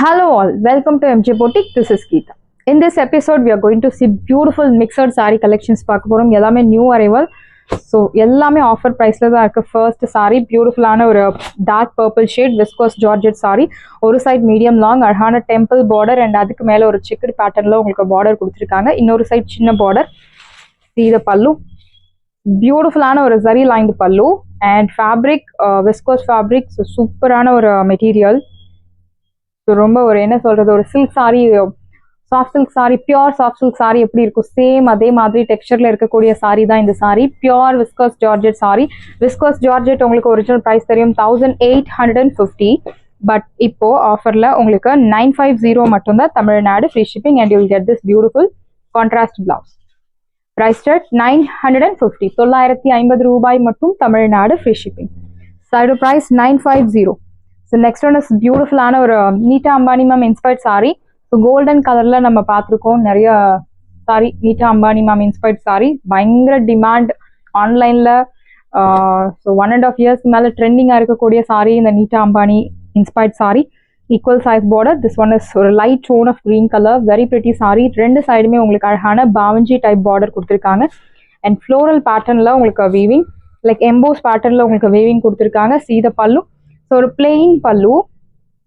Hello all, welcome to MJ Boutique. This is Geeta. In this episode, we are going to see beautiful mixed saree collections. பார்க்க போறோம். எல்லாமே new arrival. So எல்லாமே offer priceல தான் இருக்கு. First saree beautiful-ஆன ஒரு dark purple shade viscose georgette saree. ஒரு side medium long அழகான temple border and அதுக்கு மேல ஒரு checkered patternல உங்களுக்கு border கொடுத்திருக்காங்க. இன்னொரு side சின்ன border. See the pallu. Beautiful-ஆன ஒரு zari lined pallu and fabric viscose fabric. So super-ஆன ஒரு material. ரொம்ப ஒரு என்ன சொல்றது ஒரு silk sorry soft silk sorry pure soft silk sorry எப்படி இருக்கும் சேம் அதே மாதிரி டெக்ஸ்சர்ல இருக்கக்கூடிய சாரி தான் இந்த sari pure viscose georgette sari viscose georgette உங்களுக்கு ஒரிஜினல் பிரைஸ் தெரியும் 1850 பட் இப்போ ஆஃபர்ல உங்களுக்கு 950 மட்டும் தான் Tamil Nadu free shipping and you will get this beautiful contrast blouse price start 950 950 ரூபாய் மட்டும் Tamil Nadu free shipping side price 950. So next one is beautiful-ஆன ஒரு Nita Ambani ma'am inspired sari so golden கலர்ல நம்ம பார்த்துருக்கோம் நிறைய சாரி நீட்டா அம்பானி மேம் இன்ஸ்பயர்ட் சாரி பயங்கர டிமாண்ட் ஆன்லைன்ல ஸோ 1.5 years மேலே ட்ரெண்டிங்காக இருக்கக்கூடிய சாரி இந்த Nita Ambani inspired sari equal size border this one is ஒரு light tone of green colour very pretty sari ரெண்டு சைடுமே உங்களுக்கு அழகான பாவஞ்சி டைப் பார்டர் கொடுத்துருக்காங்க அண்ட் ஃப்ளோரல் பேட்டர்னில் உங்களுக்கு வீவிங் லைக் எம்போஸ் பேட்டர்னில் உங்களுக்கு வீவிங் கொடுத்துருக்காங்க சீத பல்லு ஸோ ஒரு பிளெயின் பல்லு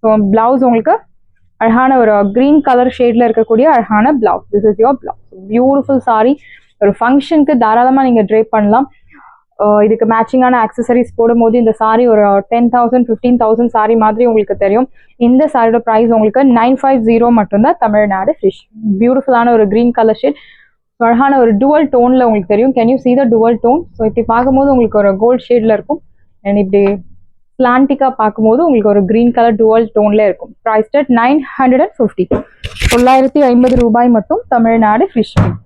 ஸோ பிளவுஸ் உங்களுக்கு அழகான ஒரு க்ரீன் கலர் ஷேட்ல இருக்கக்கூடிய அழகான blouse this is your blouse beautiful sorry ஒரு ஃபங்க்ஷனுக்கு தாராளமாக நீங்கள் ட்ரேப் பண்ணலாம் இதுக்கு மேட்சிங்கான ஆக்சசரிஸ் போடும்போது இந்த சாரி ஒரு 10,000 15,000 சாரி மாதிரி உங்களுக்கு தெரியும் இந்த சாரியோட ப்ரைஸ் உங்களுக்கு 950 மட்டும்தான் தமிழ்நாடு ஃபிஷ் பியூட்டிஃபுல்லான ஒரு க்ரீன் கலர் ஷேட் அழகான ஒரு டுவல் டோனில் உங்களுக்கு தெரியும் can you see the dual tone so இப்படி பார்க்கும்போது உங்களுக்கு ஒரு கோல்ட் ஷேடில் இருக்கும் அண்ட் இப்படி ஸ்லாண்டிக்கா பார்க்கும்போது உங்களுக்கு ஒரு கிரீன் கலர் டுவல் டோன்ல இருக்கும் பிரைஸ் ஸ்டார்ட் 950 950 ரூபாய் மட்டும் Tamil Nadu free shipping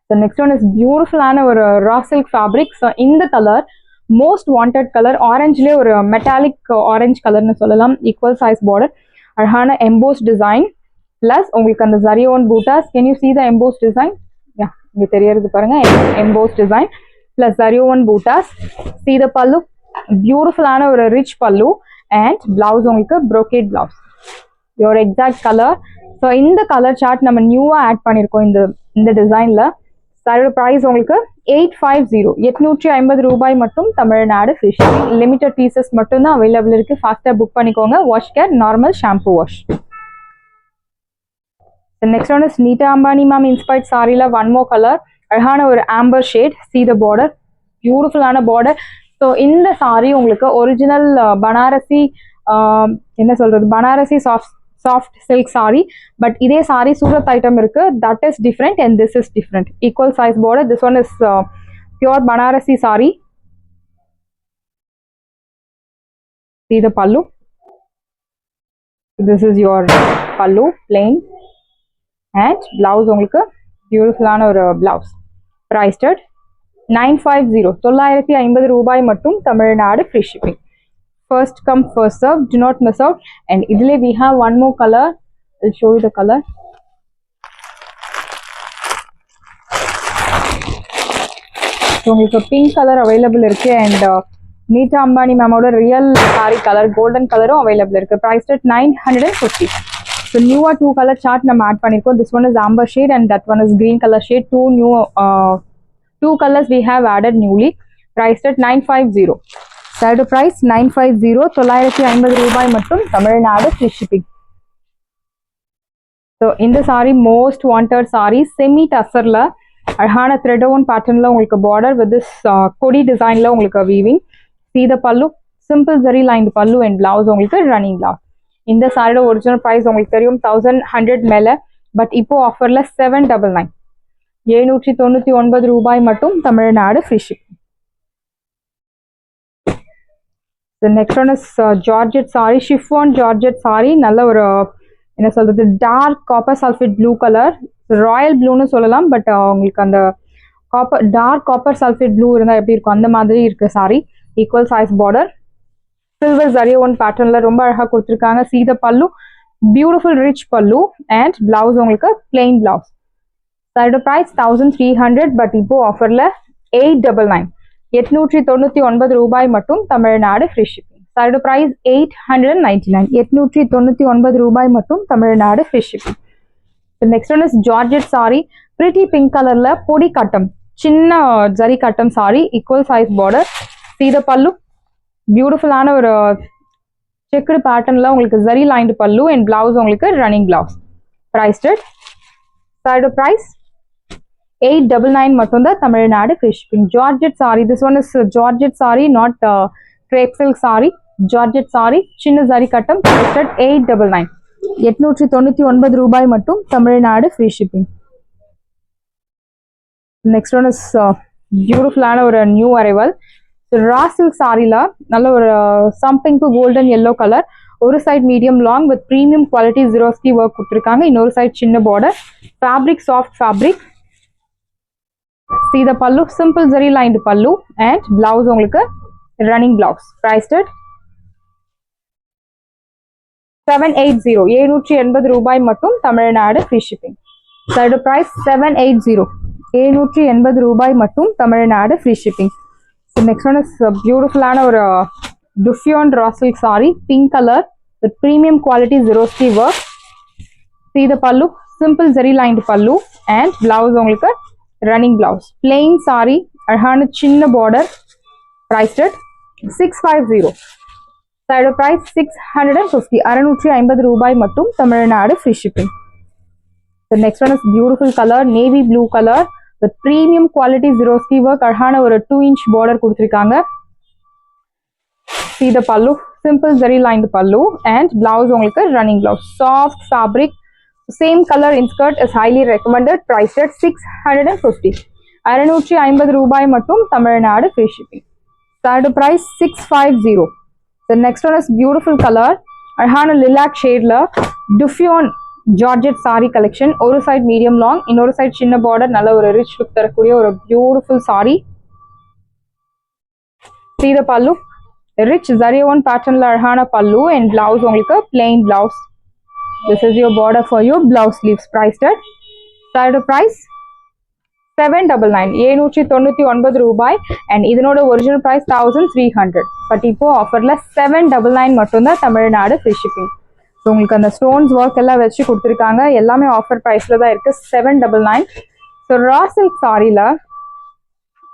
so next one is பியூட்டிஃபுல்லான ஒரு ரா சில்க் ஃபேப்ரிக் ஸோ இந்த கலர் மோஸ்ட் வாண்டட் கலர் ஆரஞ்சுலேயே ஒரு மெட்டாலிக் ஆரஞ்ச் கலர்னு சொல்லலாம் ஈக்குவல் சைஸ் பார்டர் அழகான எம்போஸ் டிசைன் பிளஸ் உங்களுக்கு அந்த ஜரியோன் பூட்டாஸ் can you see the embossed design இங்கே தெரியறது பாருங்க embossed டிசைன் பிளஸ் ஜரியோன் பூட்டாஸ் see the pallu பியூட்டிஃபுல்லான ஒரு ரிச் பல்லு அண்ட் பிளவுஸ் உங்களுக்கு brocade blouse your exact colour so இந்த கலர் சார்ட் நம்ம நியூவாக ஆட் பண்ணியிருக்கோம் இந்த டிசைனில் அதோட ப்ரைஸ் உங்களுக்கு 850 ரூபாய் மட்டும் Tamil Nadu free shipping limited pieces மட்டும்தான் அவைலபிள் இருக்கு ஃபாஸ்ட்டாக புக் பண்ணிக்கோங்க wash care normal shampoo wash next one is நீட்டா அம்பானி மேம் இன்ஸ்பயர்ட் சாரியில் ஒன் மோர் கலர் அழகான ஒரு Amber shade see the border பியூட்டிஃபுல்லான பார்டர் ஸோ இந்த சாரி உங்களுக்கு ஒரிஜினல் பனாரசி என்ன சொல்றது Banarasi soft silk sorry but இதே சாரி சூரத் ஐட்டம் இருக்கு that is different and this is different equal size border this one is pure Banarasi sorry see the pallu this is your pallu plain and blouse உங்களுக்கு பியூட்டிஃபுல்லான ஒரு blouse price tag 950 ரூபாய் மட்டும் Tamil Nadu free shipping first come first serve do not miss out and இதுல we have one more color I'll show you the color உங்களுக்கு pink colour available இருக்கு and Nita Ambani மேமோட real sari colour golden கலரும் available இருக்கு price at 950 so நியூவா 2 colour chart நம்ம add பண்ணிருக்கோம் this one is amber shade and that one is green colour shade two colors we have added newly priced at 950 third price 950 950 ரூபாய் மட்டும் Tamil Nadu free shipping so இந்த saree most wanted saree semi tussarல அழகான thread woven patternல உங்களுக்கு border with this கொடி designல உங்களுக்கு weaving see the pallu simple zari lined pallu and blouse உங்களுக்கு running blouse இந்த சாரியோட ஒரிஜினல் பிரைஸ் உங்களுக்கு தெரியும் 1100 மேல பட் இப்போ ஆஃபர்ல 799 799 ரூபாய் மட்டும் Tamil Nadu free shipping next one is georgette sari chiffon georgette sari நல்ல ஒரு என்ன சொல்றது dark copper sulphate blue colour royal ப்ளூன்னு சொல்லலாம் பட் உங்களுக்கு அந்த டார்க் காப்பர் சல்ஃபேட் ப்ளூ இருந்தால் எப்படி இருக்கும் அந்த மாதிரி இருக்கு sari equal size border silver ஜரியோன் பேட்டர்ன்ல ரொம்ப அழகாக கொடுத்துருக்காங்க see the pallu beautiful rich pallu and blouse உங்களுக்கு பிளெயின் பிளவுஸ் அதோட பிரைஸ் 1300 பட் இப்போ ஆஃபர்ல 899 ரூபாய் மட்டும் தமிழ்நாடு ஃப்ரீ ஷிப்பிங் சாரியோட பிரைஸ் 899 899 ரூபாய் மட்டும் Tamil Nadu free shipping. Next one is georgette sari, pretty pink கலர்ல பொடி கட்டம், சின்ன ஜரி கட்டம் சாரி, ஈக்குவல் சைஸ் பார்டர். சீத பல்லு, பியூட்டிஃபுல்லான ஒரு செக்குடு பேட்டர்ன்ல உங்களுக்கு zari lined pallu and blouse உங்களுக்கு ரன்னிங் பிளவுஸ். பிரைஸ்டட். சாரியோட பிரைஸ் 899 மட்டும் தான் Tamil Nadu free shipping. Georgette sari, this one is georgette sari, not crepe silk sari. Georgette sari, சின்ன ஜரி கட்டம், பிரைஸ்டட் 899 899 ரூபாய் மட்டும் Tamil Nadu free shipping. Next one is பியூட்டிஃபுல்லான ஒரு நியூ அரைவல். ரா சில்க் சாரில நல்ல ஒரு சம்பிங் டு கோல்டன் எல்லோ கலர், ஒரு side medium long with premium quality ஜீரோஸ்கி ஒர்க் கொடுத்துருக்காங்க, இன்னொரு சைட் சின்ன பார்டர். Fabric soft fabric. சீத pallu, simple zari lined pallu and blouse உங்களுக்கு ரன்னிங் பிளவுஸ். பிரைஸ்டட் 780 780 ரூபாய் மட்டும் தமிழ்நாடு ஃப்ரீ ஷிப்பிங். சாரியோட பிரைஸ் 780 780 ரூபாய் மட்டும் Tamil Nadu free shipping. Next one is பியூட்டிஃபுல்லான ஒரு டுஃபியான் raw silk sari, pink colour with premium quality ஜீரோஸ்கி ஒர்க். சீத pallu, simple zari lined pallu and blouse உங்களுக்கு ரன்னிங் பிளவுஸ். பிளெயின் சாரி, அழகான சின்ன பார்டர். பிரைஸ்டட் 650. சாரியோட பிரைஸ் 650 650 ரூபாய் மட்டும் Tamil Nadu free shipping. The next one is beautiful color, navy blue color with premium quality Swarovski work. அழகான ஒரு 2-inch border கொடுத்திருக்காங்க. See the pallu, simple zari lined pallu and blouse உங்களுக்கு running blouse, soft fabric, same color in skirt is highly recommended. Priced at 650 650 ரூபாய் மட்டும் Tamil Nadu free shipping. Third price 650. The next one is beautiful color, அழகான lilac shadeல Duffion georgette sari collection. ஒரு side medium long, இன்னொரு side சின்ன border, நல்ல ஒரு rich look தரக்கூடிய ஒரு beautiful sari. See the pallu, rich ஜரியோன் பேட்டர்ன்ல அழகான பல்லு அண்ட் பிளவுஸ் உங்களுக்கு plain blouse. This is your border for your blouse sleeves. Priced at side price 799 799 ரூபாய் and இதனோட ஒரிஜினல் பிரைஸ் 1300. பட் இப்போ ஆஃபர்ல 799 மட்டும் தான் தமிழ்நாடு ஃப்ரீ ஷிப்பிங். உங்களுக்கு அந்த ஸ்டோன்ஸ் ஒர்க் எல்லாம் வச்சு கொடுத்துருக்காங்க, எல்லாமே ஆஃபர் ப்ரைஸ்ல தான் இருக்கு 799. ஸோ ரா சில்க் சாரியில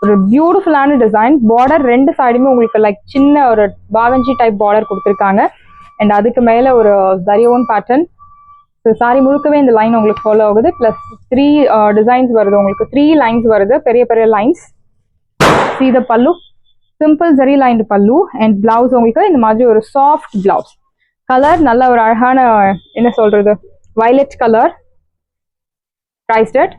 ஒரு பியூட்டிஃபுல்லான டிசைன், பார்டர் ரெண்டு சைடுமே உங்களுக்கு லைக் சின்ன ஒரு பாவஞ்சி டைப் பார்டர் கொடுத்துருக்காங்க அண்ட் அதுக்கு மேல ஒரு ஜரியோன் பேட்டர்ன். ஸோ சாரி முழுக்கவே இந்த லைன் உங்களுக்கு ஃபாலோ ஆகுது, பிளஸ் 3 டிசைன்ஸ் வருது, உங்களுக்கு 3 லைன்ஸ் வருது, பெரிய பெரிய லைன்ஸ். See the பல்லு, simple zari lined pallu and blouse உங்களுக்கு இந்த மாதிரி ஒரு சாஃப்ட் பிளவுஸ். கலர் நல்ல ஒரு அழகான என்ன சொல்றது வயலட் கலர். Priced at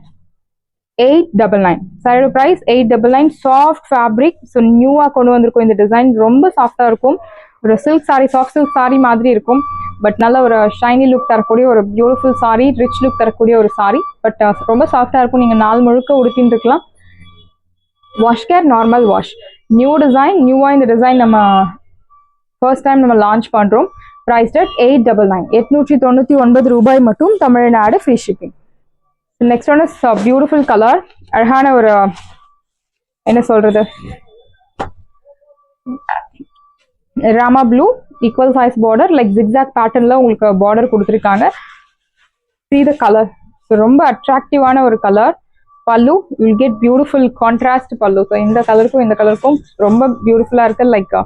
899. சாரியோட பிரைஸ் 899. Soft fabric. ஸோ நியூவா கொண்டு வந்திருக்கும் இந்த டிசைன், ரொம்ப சாஃப்டா இருக்கும், ஒரு silk sorry, soft silk sorry மாதிரி இருக்கும், பட் நல்ல ஒரு ஷைனி லுக் தரக்கூடிய ஒரு பியூட்டிஃபுல் சாரி, ரிச் லுக் தரக்கூடிய ஒரு சாரி, பட் ரொம்ப சாஃப்டா இருக்கும், நீங்க நாள் முழுக்க உடுத்தின்னு இருக்கலாம். Wash care, normal wash. New design, நியூவா இந்த டிசைன் நம்ம ஃபர்ஸ்ட் டைம் நம்ம லான்ச் பண்றோம். Priced at 899 899 ரூபாய் மட்டும் Tamil Nadu free shipping. Next one is beautiful colour, அழகான ஒரு என்ன சொல்றது Rama blue, equal size border, like zigzag பேட்டர்ன்ல உங்களுக்கு பார்டர் கொடுத்துருக்காங்க. See the color, ஸோ ரொம்ப அட்ராக்டிவான ஒரு கலர். பல்லு வில் கெட் பியூட்டிஃபுல் கான்ட்ராஸ்ட் பல்லு. ஸோ இந்த கலருக்கும் இந்த கலருக்கும் ரொம்ப பியூட்டிஃபுல்லா இருக்கு, like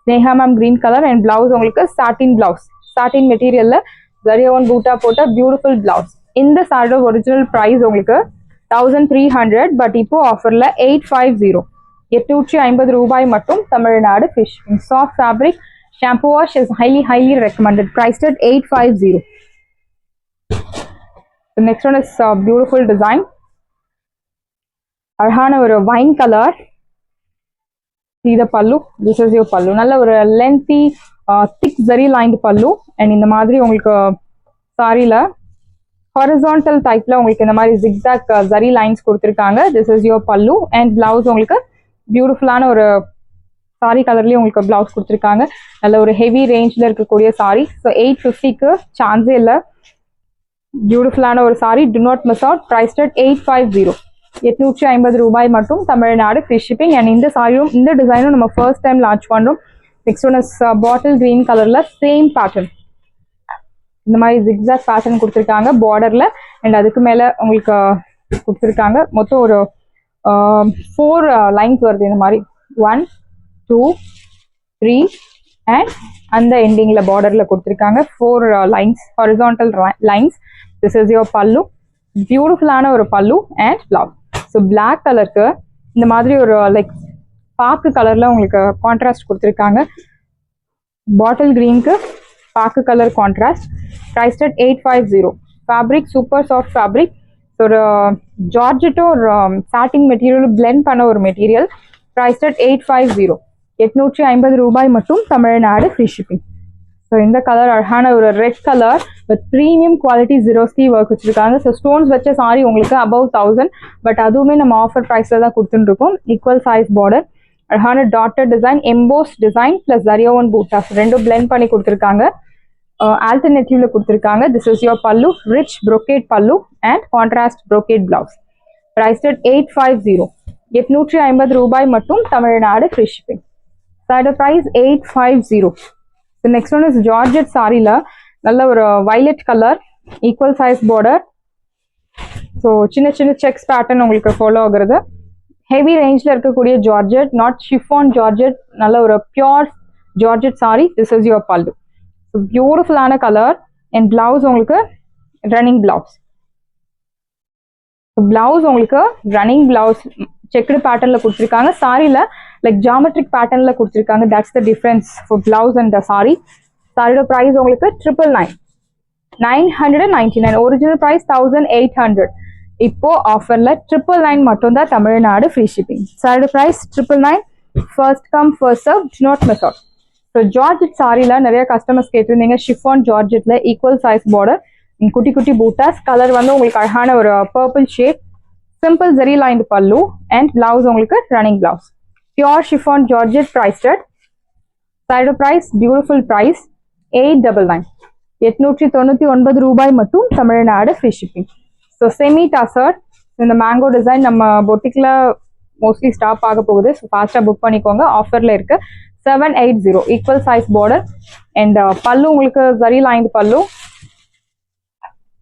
Sneha ma'am green colour and blouse உங்களுக்கு சாட்டின் பிளவுஸ், சாட்டின் மெட்டீரியல்ல ஜரியோன் பூட்டா போட்ட பியூட்டிஃபுல் பிளவுஸ். இந்த சாரியோட ஒரிஜினல் பிரைஸ் உங்களுக்கு 1300, பட் இப்போ ஆஃபர்ல 850 850 ரூபாய் மட்டும் Tamil Nadu fish. Soft fabric, shampoo wash is highly recommended. Priced at 850. The next one is beautiful design, அழகான ஒரு wine colour. See the pallu, this is your pallu. நல்ல ஒரு lengthy thick zari lined pallu and இந்த மாதிரி உங்களுக்கு சாரில horizontal typeல உங்களுக்கு இந்த மாதிரி zigzag zari lines கொடுத்திருக்காங்க. This is your pallu and blouse உங்களுக்கு பியூட்டிஃபுல்லான ஒரு சாரி கலர்லயே உங்களுக்கு பிளவுஸ் கொடுத்திருக்காங்க. நல்ல ஒரு ஹெவி ரேஞ்ச்ல இருக்கக்கூடிய சாரி. ஸோ 850க்கு சான்ஸே இல்லை, பியூட்டிஃபுல்லான ஒரு sorry. do not miss out. Priced at 850 850 ரூபாய் மட்டும் தமிழ்நாடு ஃப்ரீ ஷிப்பிங். அண்ட் இந்த சாரியும் இந்த டிசைனும் நம்ம ஃபர்ஸ்ட் டைம் லான்ச் பண்றோம். Next one is bottle green கலர்ல சேம் பேட்டர்ன். இந்த மாதிரி ஜிக்ஸாக் பேட்டர்ன் கொடுத்துருக்காங்க பார்டர்ல. அண்ட் அதுக்கு மேல உங்களுக்கு கொடுத்துருக்காங்க. மொத்தம் ஒரு 4 லைன்ஸ் வருது இந்த மாதிரி. 1 2 3 அண்ட் அந்த எண்டிங்ல பார்டர்ல கொடுத்துருக்காங்க 4 lines, horizontal lines. This is your பல்லு. பியூட்டிஃபுல்லான ஒரு பல்லு அண்ட் பிளவுஸ். ஸோ பிளாக் கலருக்கு இந்த மாதிரி ஒரு லைக் பாக்கு கலர்ல உங்களுக்கு கான்ட்ராஸ்ட் கொடுத்துருக்காங்க. பாட்டில் கிரீனுக்கு பாக்கு colour contrast. priced at 850. Fabric super soft fabric. ஒரு ஜார்ஜெட்டும் ஒரு சாட்டின் மெட்டீரியல் பிளெண்ட் பண்ண ஒரு மெட்டீரியல். priced at 850. 850 ரூபாய் மட்டும், தமிழ்நாடு ஃப்ரீ ஷிப்பிங். ஸோ இந்த கலர் அழகான ஒரு red colour with premium quality ஜெரோஸ்கி ஒர்க் வச்சிருக்காங்க. ஸோ ஸ்டோன்ஸ் வச்ச சாரி உங்களுக்கு above 1000. பட் அதுவுமே நம்ம ஆஃபர் ப்ரைஸில் தான் கொடுத்துருக்கோம். ஈக்குவல் சைஸ் பார்டர், அழகான டாட்டர் டிசைன், எம்போஸ் டிசைன் பிளஸ் ஜரியோவன் பூட்டாஸ் ரெண்டும் பிளெண்ட் பண்ணி கொடுத்துருக்காங்க. ஆல்டர்னேட்டிவ்ல கொடுத்துருக்காங்க. This is your pallu, rich brocade pallu and contrast brocade blouse. priced at 850. 850 ரூபாய் மட்டும், தமிழ்நாடு ஃப்ரீ ஷிப்பிங். சைடு ப்ரைஸ் 850. நெக்ஸ்ட் ஒன் இஸ் ஜார்ஜெட் சாரில நல்ல ஒரு violet colour, equal size border. So சின்ன சின்ன செக்ஸ் பேட்டர்ன் உங்களுக்கு ஃபாலோ ஆகுறது. ஹெவி ரேஞ்சில் இருக்கக்கூடிய ஜார்ஜெட், நாட் ஷிஃபான் ஜார்ஜெட், நல்ல ஒரு pure georgette sari. This is your pallu. So பியூட்டிஃபுல்லான கலர் அண்ட் பிளவுஸ் உங்களுக்கு ரன்னிங் பிளவுஸ். பிளவுஸ் உங்களுக்கு ரன்னிங் பிளவுஸ் செக்குடு பேட்டர்ன்ல கொடுத்துருக்காங்க. சாரியில லைக் ஜாமெட்ரிக் பேட்டர்ன்ல கொடுத்துருக்காங்க. That's the difference for blouse and the sari. சாரியோட ப்ரைஸ் உங்களுக்கு 999. 999. Original price 1800. இப்போ ஆஃபர்ல 999 மட்டும் தான், தமிழ்நாடு ஃப்ரீ ஷிப்பிங். சாரியோட price 999. First come first serve, do not miss out. So georgette சாரில நிறைய கஸ்டமர்ஸ் கேட்டிருந்தீங்க. ஷிஃபான் ஜார்ஜெட்ல ஈக்குவல் சைஸ் பார்டர், குட்டி குட்டி பூட்டாஸ். கலர் வந்து உங்களுக்கு அழகான ஒரு purple shade. Simple zari lined pallu and blouse உங்களுக்கு running blouse. Pure chiffon georgette, priced at சைடு பிரைஸ் பியூட்டிஃபுல் பிரைஸ் 899. 899 ரூபாய் மட்டும், Tamil Nadu free shipping. So semi tussar இந்த மேங்கோ டிசைன் நம்ம பொட்டிக்ல மோஸ்ட்லி ஸ்டாப் ஆக போகுது. ஸோ ஃபாஸ்ட்டாக புக் பண்ணிக்கோங்க, ஆஃபர்ல இருக்கு. 780. ஈக்குவல் சைஸ் பார்டர் அண்ட் பல்லு உங்களுக்கு ஜரி லைன்டு பல்லு.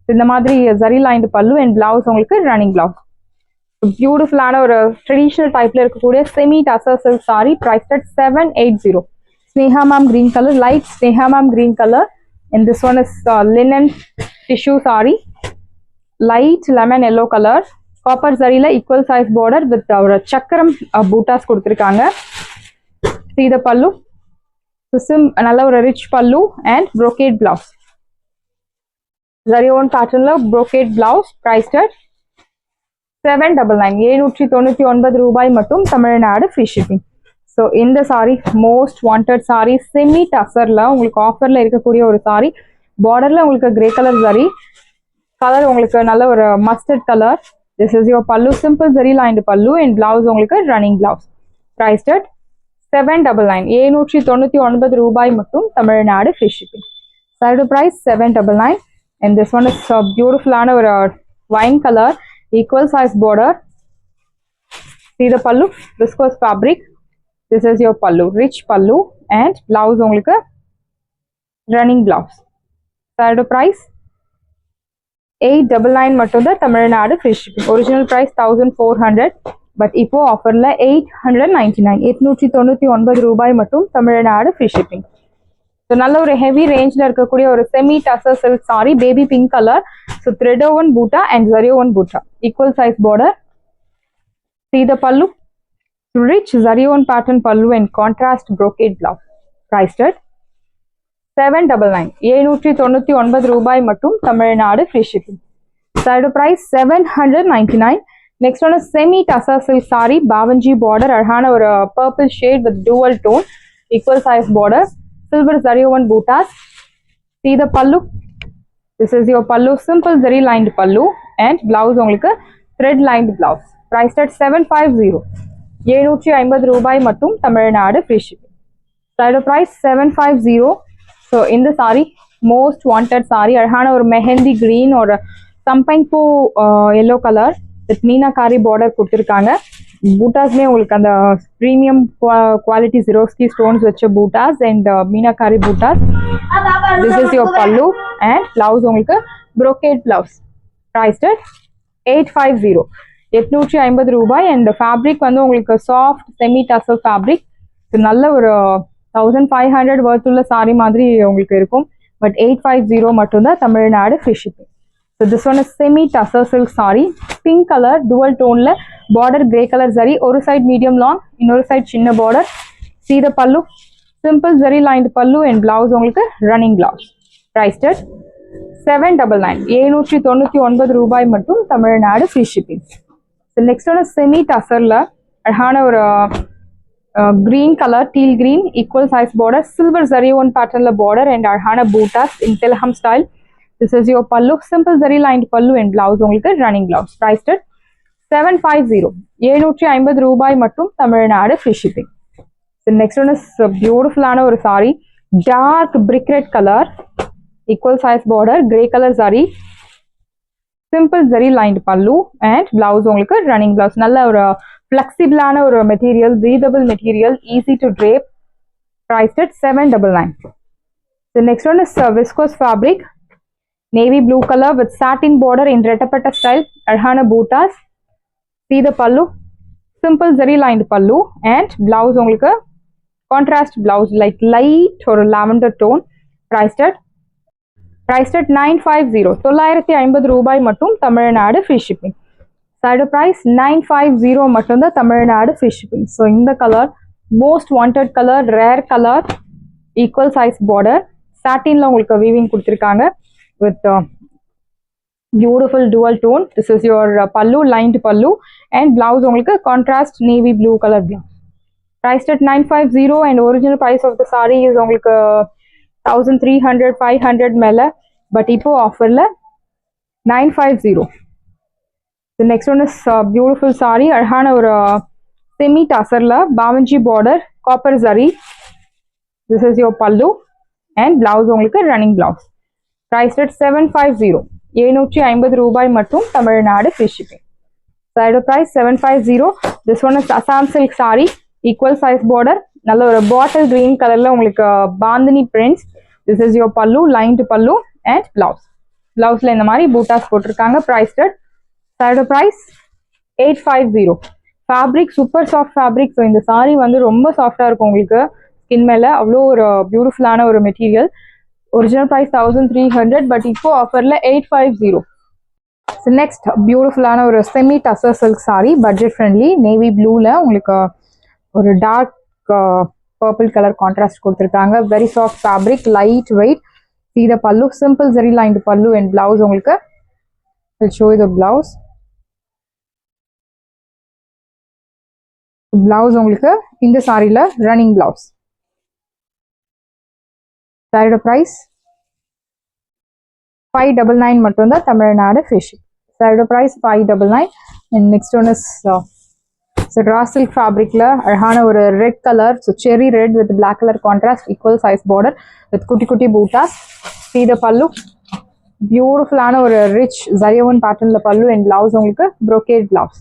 இந்த மாதிரி zari lined pallu and blouse உங்களுக்கு ரன்னிங் பிளவுஸ். பியூட்டிஃபுல்லான ஒரு ட்ரெடிஷனல் டைப்ல இருக்கக்கூடிய semi tussar silk sari. priced at 780. Sneha ma'am green colour, light Sneha ma'am green colour. And this one is linen tissue sari, light lemon yellow colour. Copper சரியில ஈக்குவல் சைஸ் பார்டர் வித் ஒரு சக்கரம் பூட்டாஸ் கொடுத்துருக்காங்க. see the pallu, நல்ல ஒரு rich pallu and brocade blouse. Zari ஓன் பேட்டர்ன்ல brocade blouse. priced at 799. 799 ரூபாய் மட்டும், தமிழ்நாடு ஃப்ரீ ஷிப்பிங். ஸோ இந்த sari most wanted sari, semi டசர்ல உங்களுக்கு ஆஃபர்ல இருக்கக்கூடிய ஒரு சாரி. பார்டர்ல உங்களுக்கு கிரே கலர் ஜரி, கலர் உங்களுக்கு நல்ல ஒரு mustard colour. This is your pallu, simple zari lined pallu and blouse உங்களுக்கு ரன்னிங் பிளவுஸ். priced at 799. 799 ரூபாய் மட்டும், Tamil Nadu free shipping. Side price 799. And this one is பியூட்டிஃபுல்லான ஒரு wine colour, equal size border. See the pallu, viscose fabric. This is your pallu, rich pallu and blouse உங்களுக்கு running blouse. Side price 899 மட்டும் தான், Tamil Nadu free shipping. Original price 1400. But இப்போ ஆஃபர்ல 899. 899 ரூபாய் மட்டும், Tamil Nadu free shipping. So நல்ல ஒரு ஹெவி ரேஞ்சில் இருக்கக்கூடிய ஒரு semi tussar silk sari, baby pink colour. So thread woven buta and zari woven buta, equal size border. see the pallu, rich zari own pattern pallu and contrast brocade blouse. priced at 799. 799 ரூபாய் மட்டும், Tamil Nadu free shipping. Side price 799. Next one semi tussar silk sari, பாவஞ்சி border, அழகான ஒரு purple shade with dual tone, equal size border, silver zari own bootas. see the pallu, this is your pallu, simple zari lined pallu and blouse உங்களுக்கு thread lined blouse. priced at 750. 750 ரூபாய் மட்டும், Tamil Nadu free shipping. Side price 750. So இந்த sari most wanted sari, அழகான ஒரு mehndi green ஒரு champagne பூ yellow colour with meenakari border கொடுத்துருக்காங்க. பூட்டாஸ்மே உங்களுக்கு அந்த ப்ரீமியம் குவாலிட்டி ஜெரோஸ்கி ஸ்டோன்ஸ் வச்ச பூட்டாஸ் அண்ட் மீனாகாரி பூட்டாஸ். This is your pallu and blouse உங்களுக்கு brocade பிளவுஸ். priced at 850, 850 ரூபாய். அண்ட் ஃபேப்ரிக் வந்து உங்களுக்கு சாஃப்ட் செமி டசல் ஃபேப்ரிக். நல்ல ஒரு 1500 வர்த் உள்ள சாரி மாதிரி உங்களுக்கு இருக்கும். பட் 850 மட்டும்தான், Tamil Nadu free shipping. So this one is semi tussar silk saree, pink color, dual tone la, border grey color zari, oru side medium long, innoru side chinna border. See the pallu, simple zari lined pallu and blouse ungalku running blouse. Priced at 799, 799 ரூபாய் மட்டும், Tamil Nadu free shipping. So next one is semi tussar la, அழகான ஒரு green color, teal green, equal size border, silver zari one pattern la border and அழகான bootas in Telham style. This is your pallu, simple zari lined pallu and blouse உங்களுக்கு running blouse. Priced at 750, 750 ரூபாய் மட்டும், Tamil Nadu free shipping. The next one is beautiful ஆன ஒரு saree, dark brick red color, equal size border, grey color zari, simple zari lined pallu and blouse உங்களுக்கு running blouse. நல்ல ஒரு flexible ஆன ஒரு material, breathable material, easy to drape. Priced at 799. The next one is viscose fabric, navy blue color with satin border in rettapatta style, அழகான bootas. See the pallu, simple zari lined pallu and blouse உங்களுக்கு contrast blouse like light or lavender tone. Priced at 950, 950 ரூபாய் மட்டும், Tamil Nadu free shipping. Side price 950 மட்டும் தான், Tamil Nadu free shipping. So இந்த color most wanted color, rare color, equal size border, satinல உங்களுக்கு weaving கொடுத்திருக்காங்க with beautiful dual tone. This is your pallu, lined pallu and blouse உங்களுக்கு contrast navy blue color blouse. Priced at 950 and original price of the saree is உங்களுக்கு 1300 500 மேல, but இப்போ ஆஃபர்ல 950. The next one is beautiful saree, அழகான ஒரு semi tussarல bavanji border, copper zari. This is your pallu and blouse உங்களுக்கு running blouse. Priced at 750, 750 ரூபாய் மட்டும், Tamil Nadu free shipping. Side price 750. This one is Assam silk saree, equal size border, நல்ல ஒரு bottle green கலர்ல உங்களுக்கு bandhani prints. This is your pallu, lined pallu and blouse. Blouseல இந்த மாதிரி bootas போட்டிருக்காங்க. Priced at side price 850. Fabric super soft fabric. So இந்த saree வந்து ரொம்ப சாஃப்டா இருக்கும் உங்களுக்கு ஸ்கின் மேல, அவ்வளோ ஒரு பியூட்டிஃபுல்லான ஒரு மெட்டீரியல். Original price 1300, but இப்போ ஆஃபர்ல 850. So next beautiful ஆன ஒரு semi tussar silk saree, budget friendly, navy blueல உங்களுக்கு ஒரு dark purple color contrast கொடுத்திருக்காங்க. Very soft fabric, light weight. See the pallu, simple zari lined pallu and blouse உங்களுக்கு. I'll show you the blouse. Blouse உங்களுக்கு இந்த சாரில running blouse. Side price 599 மட்டும் தான், Tamil Nadu free shipping. Side price 599. and next one is so raw silk fabricல அழகான ஒரு red color, so cherry red with black color contrast, equal size border with குட்டி குட்டி bootas. See the pallu, beautiful ஆன ஒரு rich zariwan patternல pallu and blouse உங்களுக்கு brocade blouse.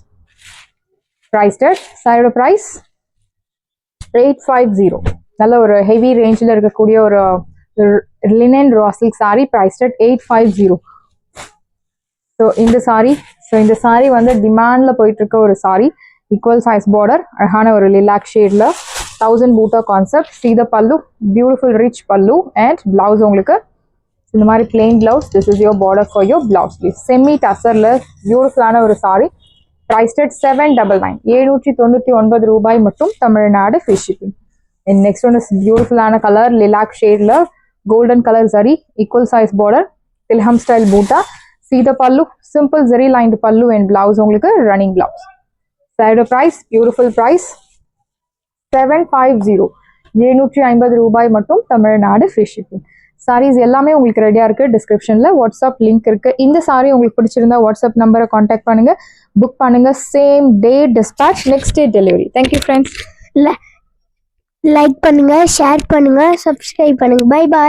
Priced at side price 850. நல்ல ஒரு heavy rangeல இருக்கக்கூடிய ஒரு linen raw silk saree, priced at 850. So இந்த saree வந்து டிமாண்ட்ல போயிட்டு இருக்க ஒரு saree, equal size border, அழகான ஒரு lilac shadeல 1000 booter concept. See the pallu, beautiful rich pallu and blouse உங்களுக்கு இந்த மாதிரி plain blouse. This is your border for your blouse piece. Semi tussarல beautiful ஆன ஒரு saree, priced at 799, 799 ரூபாய் மட்டும், Tamil Nadu free shipping. And next one is beautiful ஆன color, lilac shadeல golden color zari, equal size border, Tilham style boota. See the pallu, simple zari lined pallu and blouse உங்களுக்கு running blouse. Side price, beautiful price 750, 750 ரூபாய் மட்டும், Tamil Nadu free shipping. sarees எல்லாமே உங்களுக்கு ரெடியா இருக்கு. டிஸ்கிரிப்ஷன்ல WhatsApp link இருக்கு. இந்த saree உங்களுக்கு பிடிச்சிருந்தா வாட்ஸ்அப் நம்பரை காண்டாக்ட் பண்ணுங்க, புக் பண்ணுங்க. Same day dispatch, next day delivery. Thank you friends. Like பண்ணுங்க, ஷேர் பண்ணுங்க, சப்ஸ்கிரைப் பண்ணுங்க. Bye bye.